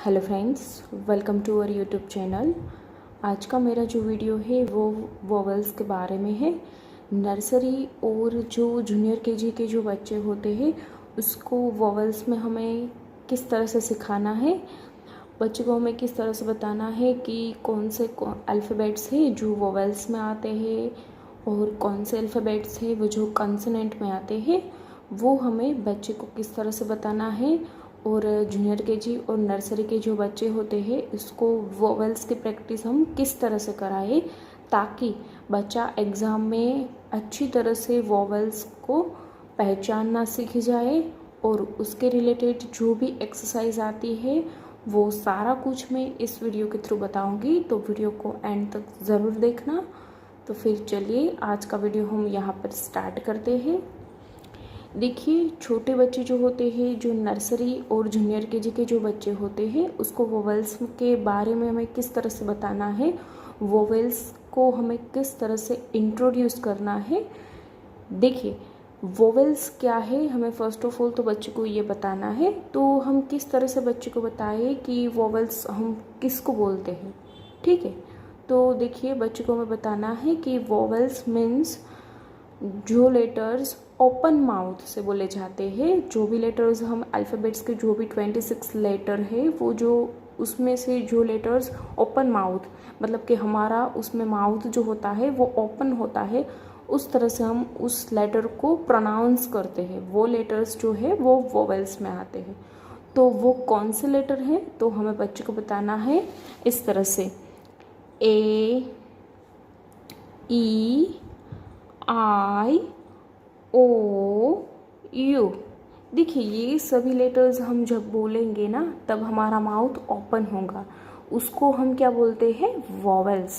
Hello friends, welcome to our YouTube channel. आज का मेरा जो वीडियो है वो वोवेल्स के बारे में है। नर्सरी और जो जूनियर केजी के जो बच्चे होते हैं उसको वोवेल्स में हमें किस तरह से सिखाना है, बच्चे को हमें किस तरह से बताना है कि कौन से अल्फ़ाबेट्स हैं जो वोवेल्स में आते हैं और कौन से अल्फ़ाबेट्स हैं वो जो कंसोनेंट में आते हैं, वो हमें बच्चे को किस तरह से बताना है। और जूनियर केजी और नर्सरी के जो बच्चे होते हैं इसको वोवेल्स की प्रैक्टिस हम किस तरह से कराएं ताकि बच्चा एग्ज़ाम में अच्छी तरह से वोवेल्स को पहचानना सीख जाए और उसके रिलेटेड जो भी एक्सरसाइज आती है वो सारा कुछ मैं इस वीडियो के थ्रू बताऊंगी, तो वीडियो को एंड तक ज़रूर देखना। तो फिर चलिए आज का वीडियो हम यहाँ पर स्टार्ट करते हैं। देखिए, छोटे बच्चे जो होते हैं, जो नर्सरी और जूनियर केजी के जो बच्चे होते हैं उसको वोवेल्स के बारे में हमें किस तरह से बताना है, वोवेल्स को हमें किस तरह से इंट्रोड्यूस करना है। देखिए, वोवेल्स क्या है, हमें फ़र्स्ट ऑफ ऑल तो बच्चे को ये बताना है। तो हम किस तरह से बच्चे को बताएं कि वोवेल्स हम किसको बोलते हैं, ठीक है। तो देखिए, बच्चे को हमें बताना है कि वोवेल्स मीन्स जो लेटर्स ओपन माउथ से बोले जाते हैं, जो भी लेटर्स हम अल्फ़ाबेट्स के जो भी 26 लेटर है वो जो उसमें से जो लेटर्स ओपन माउथ मतलब कि हमारा उसमें माउथ जो होता है वो ओपन होता है, उस तरह से हम उस लेटर को प्रोनाउंस करते हैं, वो लेटर्स जो है वो वोवेल्स में आते हैं। तो वो कौन से लेटर हैं तो हमें बच्चे को बताना है इस तरह से, ए, ई, आई, ओ, यू। देखिए, ये सभी लेटर्स हम जब बोलेंगे ना तब हमारा माउथ ओपन होगा, उसको हम क्या बोलते हैं, वोवेल्स।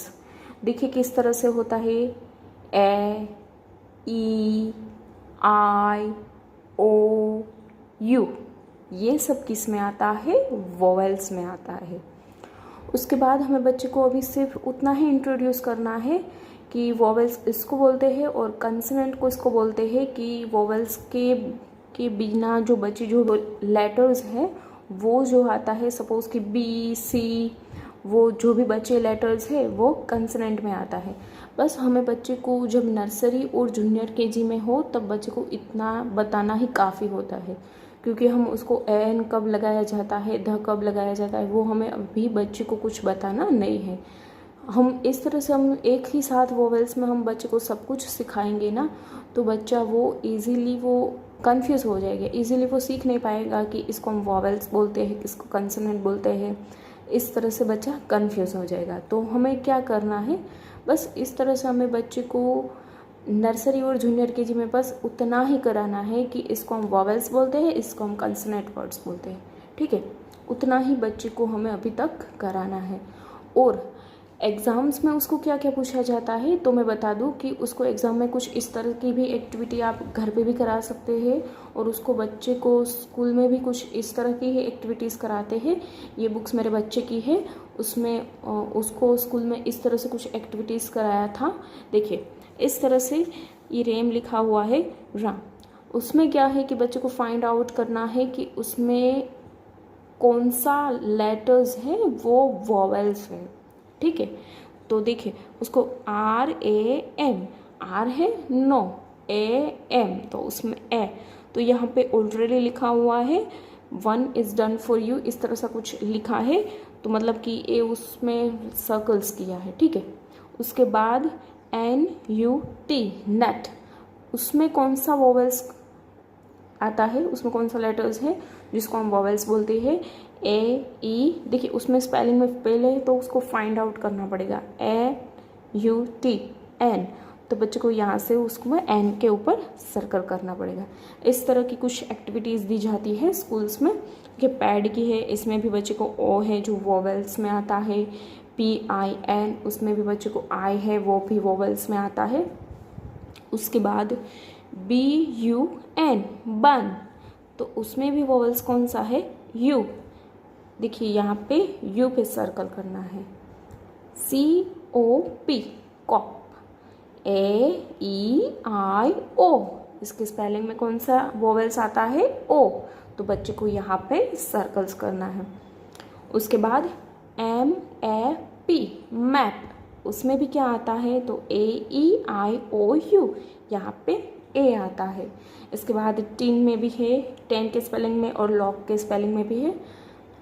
देखिए किस तरह से होता है, ए, ई, आई, ओ, यू, ये सब किस में आता है, वोवेल्स में आता है। उसके बाद हमें बच्चे को अभी सिर्फ उतना ही इंट्रोड्यूस करना है कि वोवेल्स इसको बोलते हैं और कंसोनेंट को इसको बोलते हैं, कि वोवेल्स के बिना जो बचे जो लेटर्स हैं वो जो आता है, सपोज़ कि बी, सी, वो जो भी बचे लेटर्स है वो कंसोनेंट में आता है। बस हमें बच्चे को जब नर्सरी और जूनियर केजी में हो तब बच्चे को इतना बताना ही काफ़ी होता है, क्योंकि हम उसको एन कब लगाया जाता है, ध कब लगाया जाता है, वो हमें अभी बच्चे को कुछ बताना नहीं है। हम इस तरह से हम एक ही साथ वोवेल्स में हम बच्चे को सब कुछ सिखाएंगे ना तो बच्चा वो इजीली वो कंफ्यूज हो जाएगा, इजीली वो सीख नहीं पाएगा कि इसको हम वोवेल्स बोलते हैं, किसको कंसोनेंट बोलते हैं। इस तरह से बच्चा कंफ्यूज हो जाएगा। तो हमें क्या करना है, बस इस तरह से हमें बच्चे को नर्सरी और जूनियर केजी में बस उतना ही कराना है कि इसको हम वोवेल्स बोलते हैं, इसको हम कंसोनेंट वर्ड्स बोलते हैं, ठीक है। उतना ही बच्चे को हमें अभी तक कराना है। और एग्ज़ाम्स में उसको क्या क्या पूछा जाता है तो मैं बता दूं कि उसको एग्ज़ाम में कुछ इस तरह की भी एक्टिविटी आप घर पे भी करा सकते हैं, और उसको बच्चे को स्कूल में भी कुछ इस तरह की ही एक्टिविटीज़ कराते हैं। ये बुक्स मेरे बच्चे की है, उसमें उसको स्कूल में इस तरह से कुछ एक्टिविटीज़ कराया था। देखिए, इस तरह से ये रेम लिखा हुआ है, राम। उसमें क्या है कि बच्चे को फाइंड आउट करना है कि उसमें कौन सा लेटर्स है वो वोवेल्स है, ठीक है। तो देखिए, उसको आर ए एम, आर है नो, ए एम तो उसमें ए, तो यहाँ पे ऑलरेडी लिखा हुआ है 1 इज़ डन फॉर यू, इस तरह सा कुछ लिखा है, तो मतलब कि ए उसमें सर्कल्स किया है, ठीक है। उसके बाद एन यू टी, नट, उसमें कौन सा वोवेल्स आता है, उसमें कौन सा लेटर्स है जिसको हम वोवेल्स बोलते हैं, ए, ई। देखिए, उसमें स्पेलिंग में पहले तो उसको फाइंड आउट करना पड़ेगा, ए यू टी एन, तो बच्चे को यहाँ से उसको में एन के ऊपर सर्कल करना पड़ेगा। इस तरह की कुछ एक्टिविटीज़ दी जाती है स्कूल्स में। कि पैड की है, इसमें भी बच्चे को ओ है जो वोवेल्स में आता है, पी आई एन, उसमें भी बच्चे को आई है वो भी वोवेल्स में आता है। उसके बाद बी यू एन, बन, तो उसमें भी वोवेल्स कौन सा है, यू। देखिए, यहाँ पे यू पे सर्कल करना है। सी ओ पी, कॉप, ए ई आई ओ, इसके स्पेलिंग में कौन सा वोवेल्स आता है, ओ, तो बच्चे को यहाँ पे सर्कल्स करना है। उसके बाद MAP मैप, उसमें भी क्या आता है तो AEIOU, यहाँ पे ए आता है। इसके बाद टिन में भी है, 10 के स्पेलिंग में और लॉक के स्पेलिंग में भी है।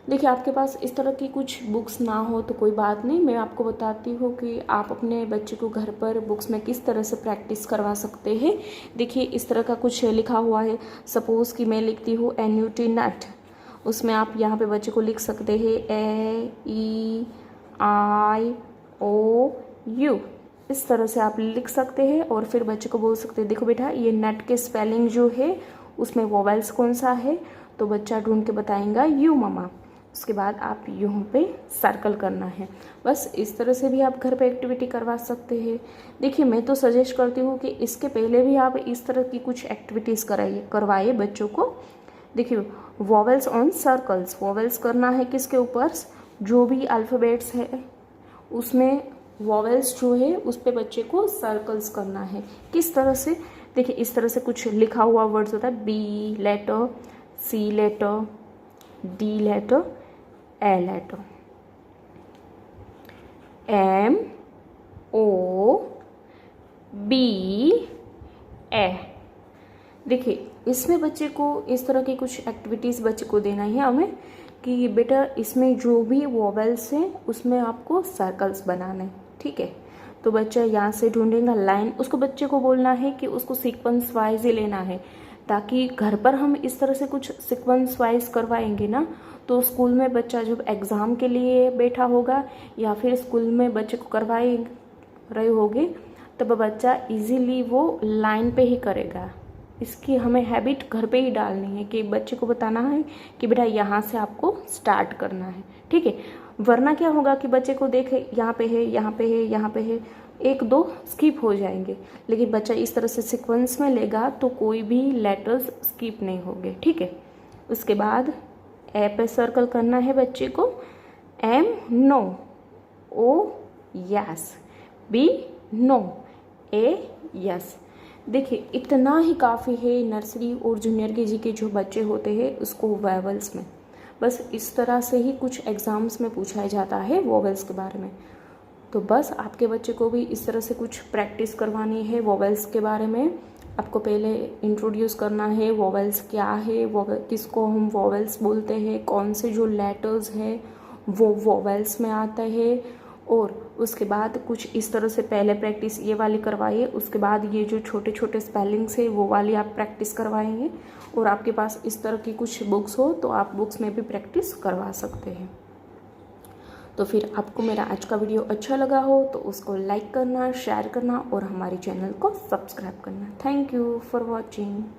देखिए आपके पास इस तरह की कुछ बुक्स ना हो तो कोई बात नहीं, मैं आपको बताती हूँ कि आप अपने बच्चे को घर पर बुक्स में किस तरह से प्रैक्टिस करवा सकते हैं। देखिए इस तरह का कुछ लिखा हुआ है, सपोज़ कि मैं लिखती हूँ NUT नट, उसमें आप यहाँ पे बच्चे को लिख सकते हैं AEIOU, इस तरह से आप लिख सकते हैं और फिर बच्चे को बोल सकते हैं देखो बेटा ये नट के स्पेलिंग जो है उसमें वोवेल्स कौन सा है, तो बच्चा ढूंढ के बताएगा यू मम्मा। उसके बाद आप यूँ पे सर्कल करना है। बस इस तरह से भी आप घर पे एक्टिविटी करवा सकते हैं। देखिए मैं तो सजेस्ट करती हूँ कि इसके पहले भी आप इस तरह की कुछ एक्टिविटीज़ करवाइए बच्चों को। देखिए वोवेल्स ऑन सर्कल्स, वोवेल्स करना है किसके ऊपर, जो भी अल्फ़ाबेट्स है उसमें वोवेल्स जो है उस पे बच्चे को सर्कल्स करना है। किस तरह से, देखिए इस तरह से कुछ लिखा हुआ वर्ड्स होता है, B letter, C letter, D letter, A letter, MOBA। देखिए इसमें बच्चे को इस तरह की कुछ एक्टिविटीज़ बच्चे को देना है हमें कि बेटा इसमें जो भी वोवेल्स हैं उसमें आपको सर्कल्स बनाने, ठीक है। तो बच्चा यहाँ से ढूंढेगा लाइन, उसको बच्चे को बोलना है कि उसको सीक्वेंस वाइज ही लेना है, ताकि घर पर हम इस तरह से कुछ सीक्वेंस वाइज करवाएंगे ना तो स्कूल में बच्चा जब एग्ज़ाम के लिए बैठा होगा या फिर स्कूल में बच्चे को करवाए रहे होगे तब बच्चा इजीली वो लाइन पे ही करेगा। इसकी हमें हैबिट घर पे ही डालनी है कि बच्चे को बताना है कि बेटा यहाँ से आपको स्टार्ट करना है, ठीक है। वरना क्या होगा कि बच्चे को देखे यहाँ पे है, यहाँ पे है, यहाँ पे है, एक दो स्किप हो जाएंगे। लेकिन बच्चा इस तरह से सीक्वेंस में लेगा तो कोई भी लेटर्स स्किप नहीं होंगे, ठीक है। उसके बाद ए पे सर्कल करना है बच्चे को, M no, O yes, B no, A yes. देखिए इतना ही काफ़ी है नर्सरी और जूनियर केजी के जो बच्चे होते हैं उसको वोवेल्स में। बस इस तरह से ही कुछ एग्ज़ाम्स में पूछा जाता है वोवेल्स के बारे में। तो बस आपके बच्चे को भी इस तरह से कुछ प्रैक्टिस करवानी है वोवेल्स के बारे में। आपको पहले इंट्रोड्यूस करना है वोवेल्स क्या है, किसको हम वोवेल्स बोलते हैं, कौन से जो लेटर्स है वो वोवेल्स में आता है। और उसके बाद कुछ इस तरह से पहले प्रैक्टिस ये वाली करवाइए, उसके बाद ये जो छोटे छोटे स्पेलिंग्स है वो वाली आप प्रैक्टिस करवाएंगे। और आपके पास इस तरह की कुछ बुक्स हो तो आप बुक्स में भी प्रैक्टिस करवा सकते हैं। तो फिर आपको मेरा आज का वीडियो अच्छा लगा हो तो उसको लाइक करना, शेयर करना और हमारे चैनल को सब्सक्राइब करना। Thank you for watching.